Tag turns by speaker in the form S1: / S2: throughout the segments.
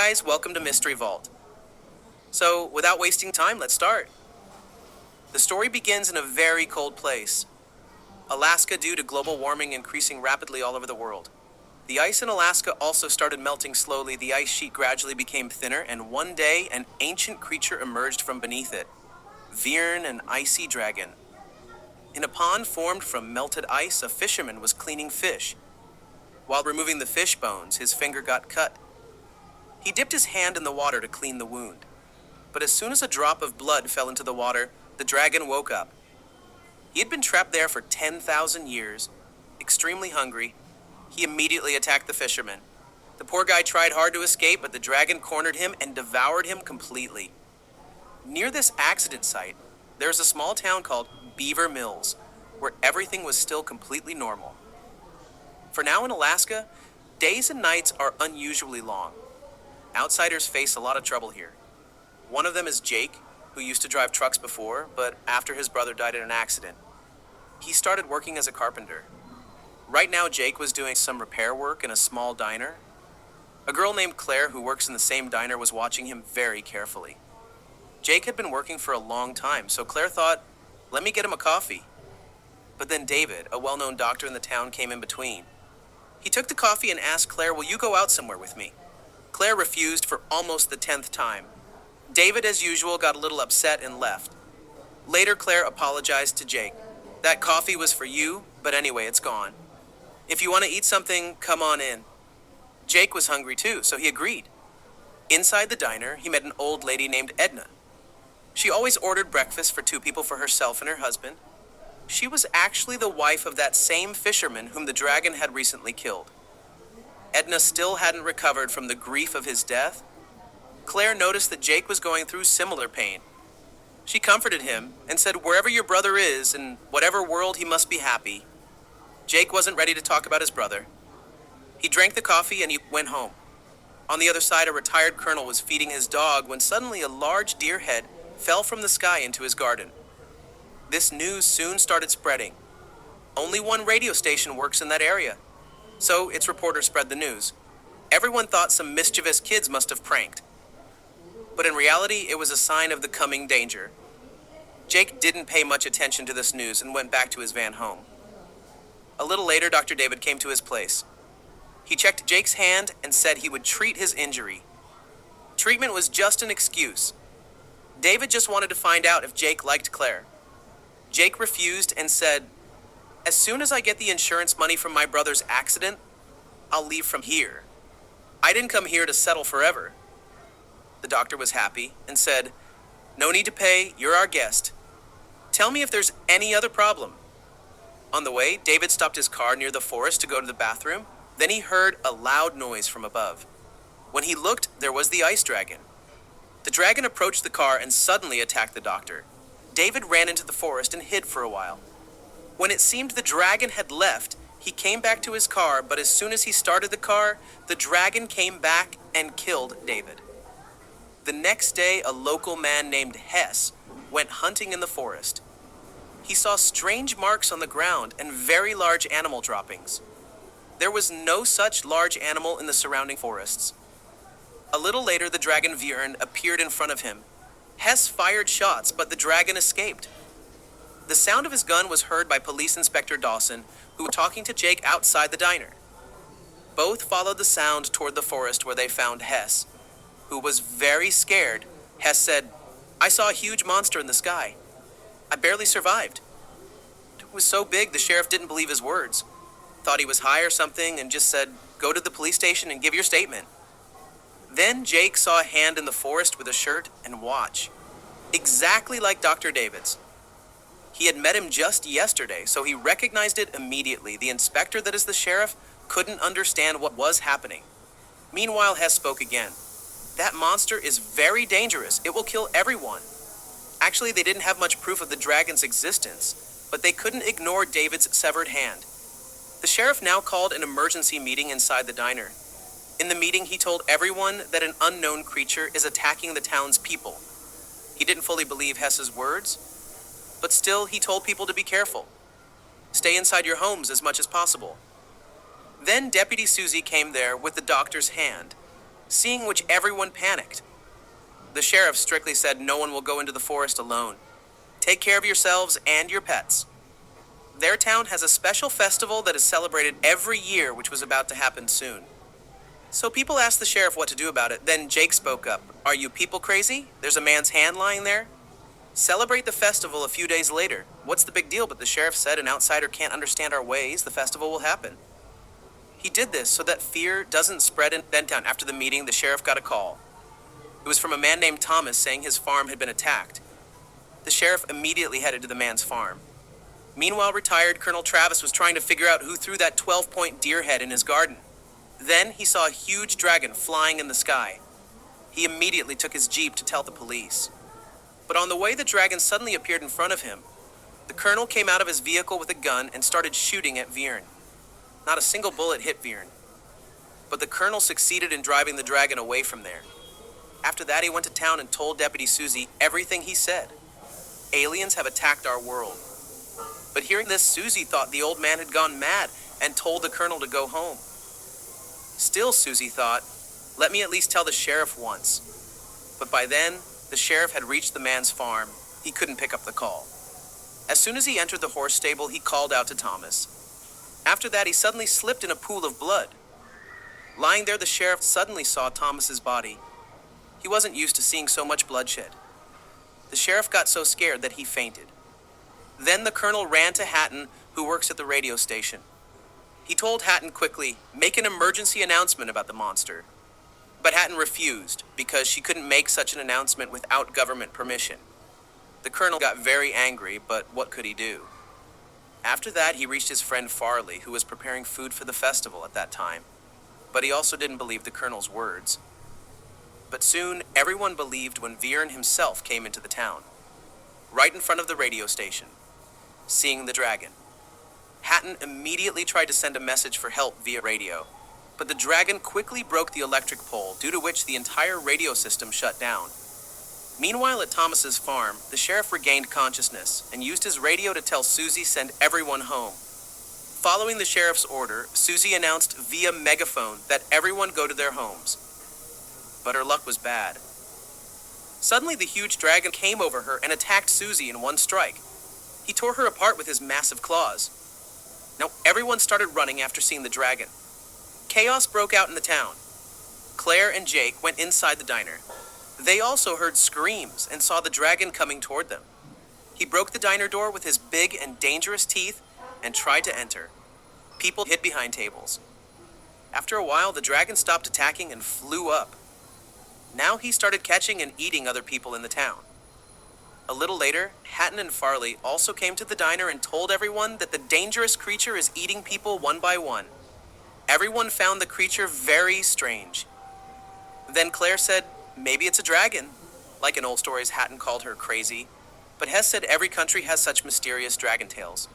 S1: guys, welcome to Mystery Vault. So, without wasting time, let's start. The story begins in a very cold place, Alaska, due to global warming increasing rapidly all over the world. The ice in Alaska also started melting slowly. The ice sheet gradually became thinner, and one day, an ancient creature emerged from beneath it. Wyvern, an icy dragon. In a pond formed from melted ice, a fisherman was cleaning fish. While removing the fish bones, his finger got cut. He dipped his hand in the water to clean the wound. But as soon as a drop of blood fell into the water, the dragon woke up. He had been trapped there for 10,000 years, extremely hungry. He immediately attacked the fisherman. The poor guy tried hard to escape, but the dragon cornered him and devoured him completely. Near this accident site, there's a small town called Beaver Mills, where everything was still completely normal. For now in Alaska, days and nights are unusually long. Outsiders face a lot of trouble here. One of them is Jake, who used to drive trucks before, but after his brother died in an accident, he started working as a carpenter. Right now, Jake was doing some repair work in a small diner. A girl named Claire, who works in the same diner, was watching him very carefully. Jake had been working for a long time, so Claire thought, let me get him a coffee. But then David, a well-known doctor in the town, came in between. He took the coffee and asked Claire, will you go out somewhere with me? Claire refused for almost the 10th time. David, as usual, got a little upset and left. Later, Claire apologized to Jake. That coffee was for you, but anyway, it's gone. If you want to eat something, come on in. Jake was hungry too, so he agreed. Inside the diner, he met an old lady named Edna. She always ordered breakfast for 2 people for herself and her husband. She was actually the wife of that same fisherman whom the dragon had recently killed. Edna still hadn't recovered from the grief of his death. Claire noticed that Jake was going through similar pain. She comforted him and said wherever your brother is, in whatever world, he must be happy. Jake wasn't ready to talk about his brother. He drank the coffee and he went home. On the other side, a retired colonel was feeding his dog when suddenly a large deer head fell from the sky into his garden. This news soon started spreading. Only one radio station works in that area, so its reporters spread the news. Everyone thought some mischievous kids must have pranked. But in reality, it was a sign of the coming danger. Jake didn't pay much attention to this news and went back to his van home. A little later, Dr. David came to his place. He checked Jake's hand and said he would treat his injury. Treatment was just an excuse. David just wanted to find out if Jake liked Claire. Jake refused and said, as soon as I get the insurance money from my brother's accident, I'll leave from here. I didn't come here to settle forever. The doctor was happy and said, no need to pay, you're our guest. Tell me if there's any other problem. On the way, David stopped his car near the forest to go to the bathroom. Then he heard a loud noise from above. When he looked, there was the ice dragon. The dragon approached the car and suddenly attacked the doctor. David ran into the forest and hid for a while. When it seemed the dragon had left, he came back to his car, but as soon as he started the car, the dragon came back and killed David. The next day, a local man named Hess went hunting in the forest. He saw strange marks on the ground and very large animal droppings. There was no such large animal in the surrounding forests. A little later, the dragon Wyvern appeared in front of him. Hess fired shots, but the dragon escaped. The sound of his gun was heard by Police Inspector Dawson, who was talking to Jake outside the diner. Both followed the sound toward the forest where they found Hess, who was very scared. Hess said, I saw a huge monster in the sky. I barely survived. It was so big the sheriff didn't believe his words. Thought he was high or something and just said, go to the police station and give your statement. Then Jake saw a hand in the forest with a shirt and watch, exactly like Dr. David's. He had met him just yesterday, so he recognized it immediately. The inspector, that is the sheriff, couldn't understand what was happening. Meanwhile, Hess spoke again. That monster is very dangerous. It will kill everyone. Actually, they didn't have much proof of the dragon's existence, but they couldn't ignore David's severed hand. The sheriff now called an emergency meeting inside the diner. In the meeting, he told everyone that an unknown creature is attacking the town's people. He didn't fully believe Hess's words, but still he told people to be careful. Stay inside your homes as much as possible. Then Deputy Susie came there with the doctor's hand. seeing which everyone panicked. The sheriff strictly said no one will go into the forest alone. Take care of yourselves and your pets. Their town has a special festival that is celebrated every year, which was about to happen soon. So people asked the sheriff what to do about it. Then Jake spoke up. Are you people crazy? There's a man's hand lying there. Celebrate the festival a few days later. What's the big deal? But the sheriff said an outsider can't understand our ways. The festival will happen. He did this so that fear doesn't spread in town. After the meeting, the sheriff got a call. It was from a man named Thomas saying his farm had been attacked. The sheriff immediately headed to the man's farm. Meanwhile, retired Colonel Travis was trying to figure out who threw that 12-point deer head in his garden. Then he saw a huge dragon flying in the sky. He immediately took his jeep to tell the police. But on the way, the dragon suddenly appeared in front of him. The colonel came out of his vehicle with a gun and started shooting at Wyvern. Not a single bullet hit Wyvern, but the colonel succeeded in driving the dragon away from there. After that, he went to town and told Deputy Susie everything he said. Aliens have attacked our world. But hearing this, Susie thought the old man had gone mad and told the colonel to go home. Still, Susie thought, let me at least tell the sheriff once. But by then, the sheriff had reached the man's farm. He couldn't pick up the call. As soon as he entered the horse stable, he called out to Thomas. After that, he suddenly slipped in a pool of blood. Lying there, the sheriff suddenly saw Thomas's body. He wasn't used to seeing so much bloodshed. The sheriff got so scared that he fainted. Then the colonel ran to Hatton, who works at the radio station. He told Hatton quickly, make an emergency announcement about the monster. But Hatton refused, because she couldn't make such an announcement without government permission. The colonel got very angry, but what could he do? After that, he reached his friend Farley, who was preparing food for the festival at that time. But he also didn't believe the colonel's words. But soon, everyone believed when Wyvern himself came into the town, right in front of the radio station, seeing the dragon. Hatton immediately tried to send a message for help via radio, but the dragon quickly broke the electric pole, due to which the entire radio system shut down. Meanwhile, at Thomas's farm, the sheriff regained consciousness and used his radio to tell Susie send everyone home. Following the sheriff's order, Susie announced via megaphone that everyone go to their homes. But her luck was bad. Suddenly, the huge dragon came over her and attacked Susie in one strike. He tore her apart with his massive claws. Now, everyone started running after seeing the dragon. Chaos broke out in the town. Claire and Jake went inside the diner. They also heard screams and saw the dragon coming toward them. He broke the diner door with his big and dangerous teeth and tried to enter. People hid behind tables. After a while, the dragon stopped attacking and flew up. Now he started catching and eating other people in the town. A little later, Hatton and Farley also came to the diner and told everyone that the dangerous creature is eating people one by one. Everyone found the creature very strange. Then Claire said, maybe it's a dragon. Like in old stories, Hatton called her crazy. But Hess said every country has such mysterious dragon tales.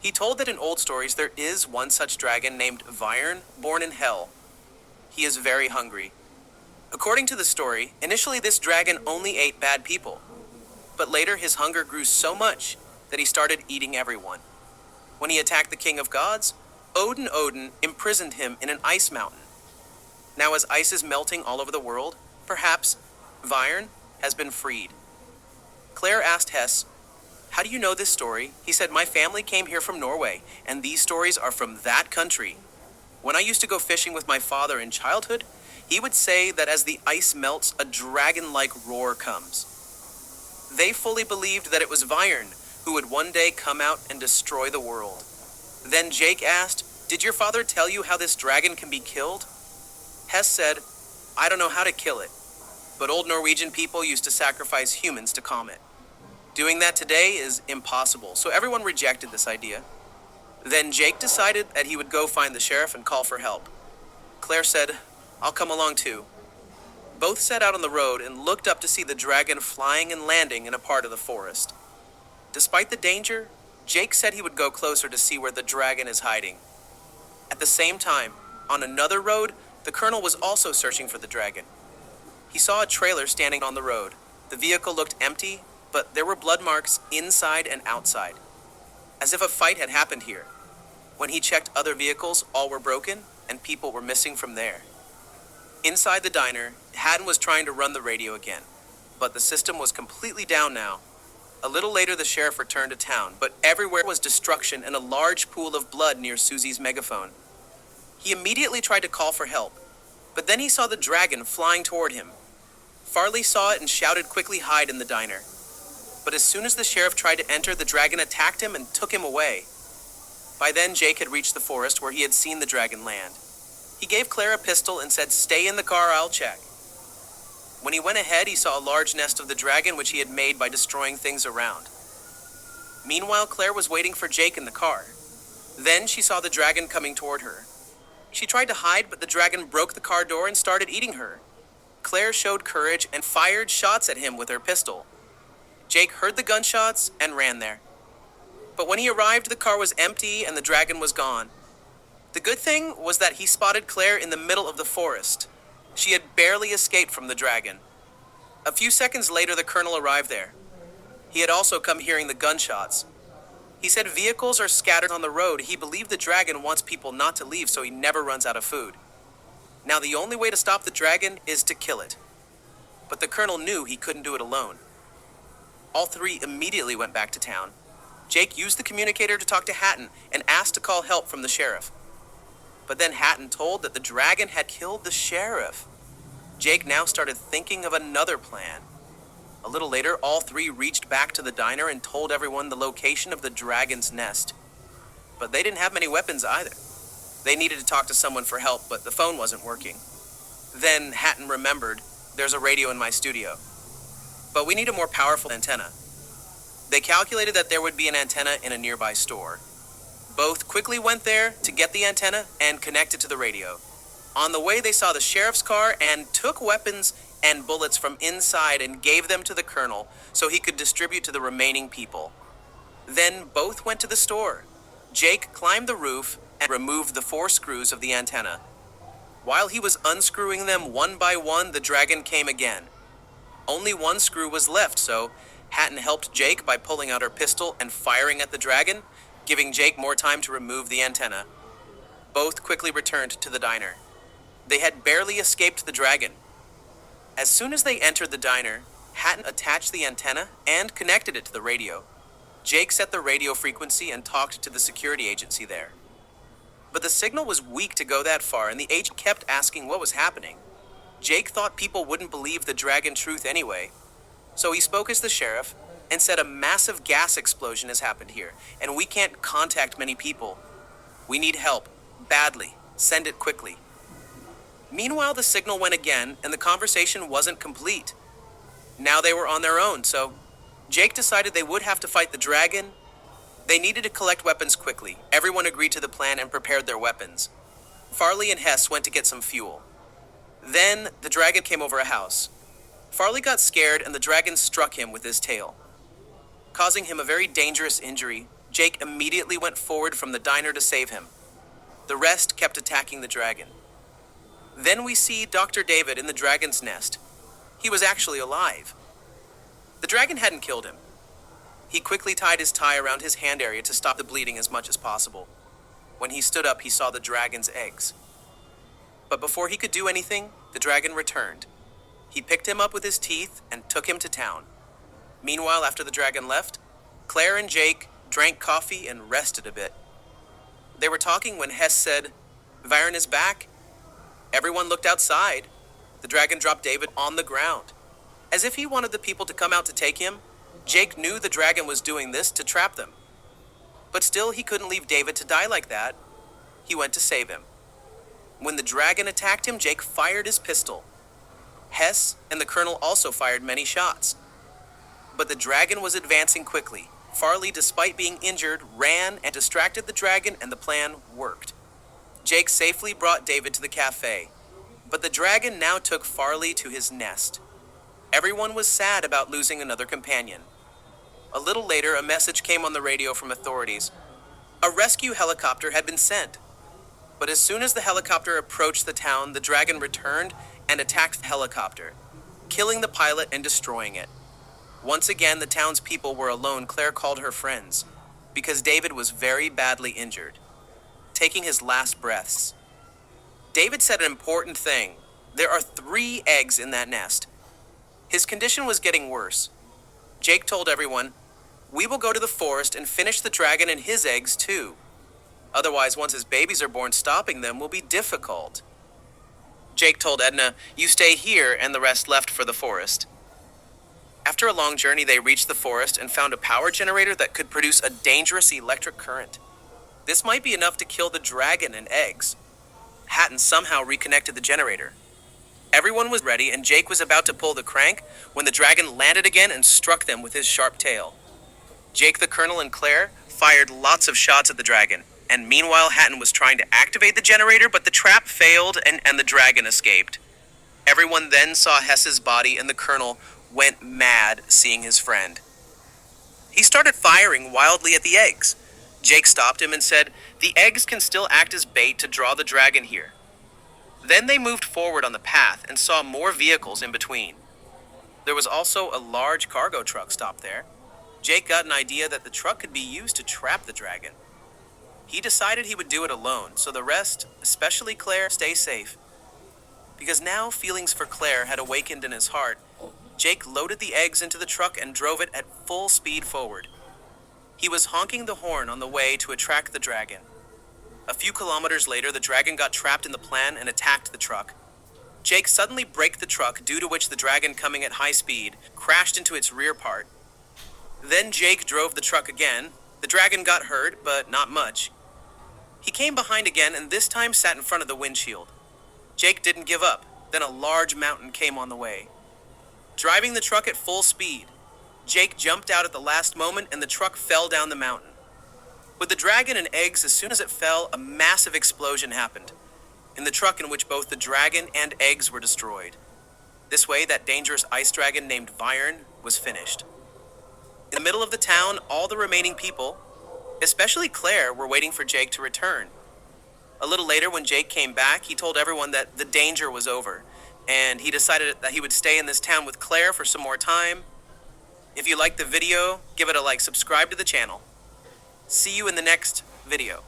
S1: He told that in old stories there is one such dragon named Wyvern, born in hell. He is very hungry. According to the story, initially this dragon only ate bad people. But later his hunger grew so much that he started eating everyone. When he attacked the king of gods, Odin imprisoned him in an ice mountain. Now as ice is melting all over the world, perhaps Wyvern has been freed. Claire asked Hess, how do you know this story? He said, my family came here from Norway, and these stories are from that country. When I used to go fishing with my father in childhood, he would say that as the ice melts, a dragon-like roar comes. They fully believed that it was Wyvern who would one day come out and destroy the world. Then Jake asked, did your father tell you how this dragon can be killed? Hess said, I don't know how to kill it, but old Norwegian people used to sacrifice humans to calm it. Doing that today is impossible, so everyone rejected this idea. Then Jake decided that he would go find the sheriff and call for help. Claire said, I'll come along too. Both set out on the road and looked up to see the dragon flying and landing in a part of the forest. Despite the danger, Jake said he would go closer to see where the dragon is hiding. At the same time, on another road, the colonel was also searching for the dragon. He saw a trailer standing on the road. The vehicle looked empty, but there were blood marks inside and outside, as if a fight had happened here. When he checked other vehicles, all were broken, and people were missing from there. Inside the diner, Haddon was trying to run the radio again, but the system was completely down now. A little later, the sheriff returned to town, but everywhere was destruction and a large pool of blood near Susie's megaphone. He immediately tried to call for help, but then he saw the dragon flying toward him. Farley saw it and shouted quickly hide in the diner. But as soon as the sheriff tried to enter, the dragon attacked him and took him away. By then, Jake had reached the forest where he had seen the dragon land. He gave Claire a pistol and said, "Stay in the car, I'll check." When he went ahead, he saw a large nest of the dragon which he had made by destroying things around. Meanwhile, Claire was waiting for Jake in the car. Then she saw the dragon coming toward her. She tried to hide, but the dragon broke the car door and started eating her. Claire showed courage and fired shots at him with her pistol. Jake heard the gunshots and ran there. But when he arrived, the car was empty and the dragon was gone. The good thing was that he spotted Claire in the middle of the forest. She had barely escaped from the dragon. A few seconds later, the colonel arrived there. He had also come hearing the gunshots. He said vehicles are scattered on the road. He believed the dragon wants people not to leave so he never runs out of food. Now the only way to stop the dragon is to kill it. But the colonel knew he couldn't do it alone. All three immediately went back to town. Jake used the communicator to talk to Hatton and asked to call help from the sheriff. But then Hatton told that the dragon had killed the sheriff. Jake now started thinking of another plan. A little later, all three reached back to the diner and told everyone the location of the dragon's nest. But they didn't have many weapons either. They needed to talk to someone for help, but the phone wasn't working. Then Hatton remembered, "There's a radio in my studio. But we need a more powerful antenna." They calculated that there would be an antenna in a nearby store. Both quickly went there to get the antenna and connect it to the radio. On the way, they saw the sheriff's car and took weapons and bullets from inside and gave them to the colonel so he could distribute to the remaining people. Then both went to the store. Jake climbed the roof and removed the 4 screws of the antenna. While he was unscrewing them one by one, the dragon came again. Only 1 screw was left, so Hatton helped Jake by pulling out her pistol and firing at the dragon, giving Jake more time to remove the antenna. Both quickly returned to the diner. They had barely escaped the dragon. As soon as they entered the diner, Hatton attached the antenna and connected it to the radio. Jake set the radio frequency and talked to the security agency there. But the signal was weak to go that far, and the agent kept asking what was happening. Jake thought people wouldn't believe the dragon truth anyway. So he spoke as the sheriff and said a massive gas explosion has happened here, and we can't contact many people. We need help, badly. Send it quickly. Meanwhile, the signal went again, and the conversation wasn't complete. Now they were on their own, so Jake decided they would have to fight the dragon. They needed to collect weapons quickly. Everyone agreed to the plan and prepared their weapons. Farley and Hess went to get some fuel. Then the dragon came over a house. Farley got scared and the dragon struck him with his tail, causing him a very dangerous injury. Jake immediately went forward from the diner to save him. The rest kept attacking the dragon. Then we see Dr. David in the dragon's nest. He was actually alive. The dragon hadn't killed him. He quickly tied his tie around his hand area to stop the bleeding as much as possible. When he stood up, he saw the dragon's eggs. But before he could do anything, the dragon returned. He picked him up with his teeth and took him to town. Meanwhile, after the dragon left, Claire and Jake drank coffee and rested a bit. They were talking when Hess said, "Wyvern is back." Everyone looked outside. The dragon dropped David on the ground. As if he wanted the people to come out to take him, Jake knew the dragon was doing this to trap them. But still, he couldn't leave David to die like that. He went to save him. When the dragon attacked him, Jake fired his pistol. Hess and the colonel also fired many shots. But the dragon was advancing quickly. Farley, despite being injured, ran and distracted the dragon, and the plan worked. Jake safely brought David to the cafe, but the dragon now took Farley to his nest. Everyone was sad about losing another companion. A little later, a message came on the radio from authorities. A rescue helicopter had been sent. But as soon as the helicopter approached the town, the dragon returned and attacked the helicopter, killing the pilot and destroying it. Once again, the townspeople were alone. Claire called her friends, because David was very badly injured, taking his last breaths. David said an important thing. There are 3 eggs in that nest. His condition was getting worse. Jake told everyone, "We will go to the forest and finish the dragon and his eggs too. Otherwise, once his babies are born, stopping them will be difficult." Jake told Edna, "You stay here," and the rest left for the forest. After a long journey, they reached the forest and found a power generator that could produce a dangerous electric current. This might be enough to kill the dragon and eggs. Hatton somehow reconnected the generator. Everyone was ready, and Jake was about to pull the crank when the dragon landed again and struck them with his sharp tail. Jake, the Colonel, and Claire fired lots of shots at the dragon, and meanwhile Hatton was trying to activate the generator, but the trap failed and the dragon escaped. Everyone then saw Hess's body, and the Colonel went mad seeing his friend. He started firing wildly at the eggs. Jake stopped him and said, "The eggs can still act as bait to draw the dragon here." Then they moved forward on the path and saw more vehicles in between. There was also a large cargo truck stopped there. Jake got an idea that the truck could be used to trap the dragon. He decided he would do it alone, so the rest, especially Claire, stay safe. Because now feelings for Claire had awakened in his heart, Jake loaded the eggs into the truck and drove it at full speed forward. He was honking the horn on the way to attract the dragon. A few kilometers later, the dragon got trapped in the plan and attacked the truck. Jake suddenly braked the truck, due to which the dragon, coming at high speed, crashed into its rear part. Then Jake drove the truck again. The dragon got hurt, but not much. He came behind again and this time sat in front of the windshield. Jake didn't give up. Then a large mountain came on the way. Driving the truck at full speed, Jake jumped out at the last moment and the truck fell down the mountain. With the dragon and eggs, as soon as it fell, a massive explosion happened in the truck, in which both the dragon and eggs were destroyed. This way, that dangerous ice dragon named Wyvern was finished. In the middle of the town, all the remaining people, especially Claire, were waiting for Jake to return. A little later, when Jake came back, he told everyone that the danger was over, and he decided that he would stay in this town with Claire for some more time. If you liked the video, give it a like, subscribe to the channel. See you in the next video.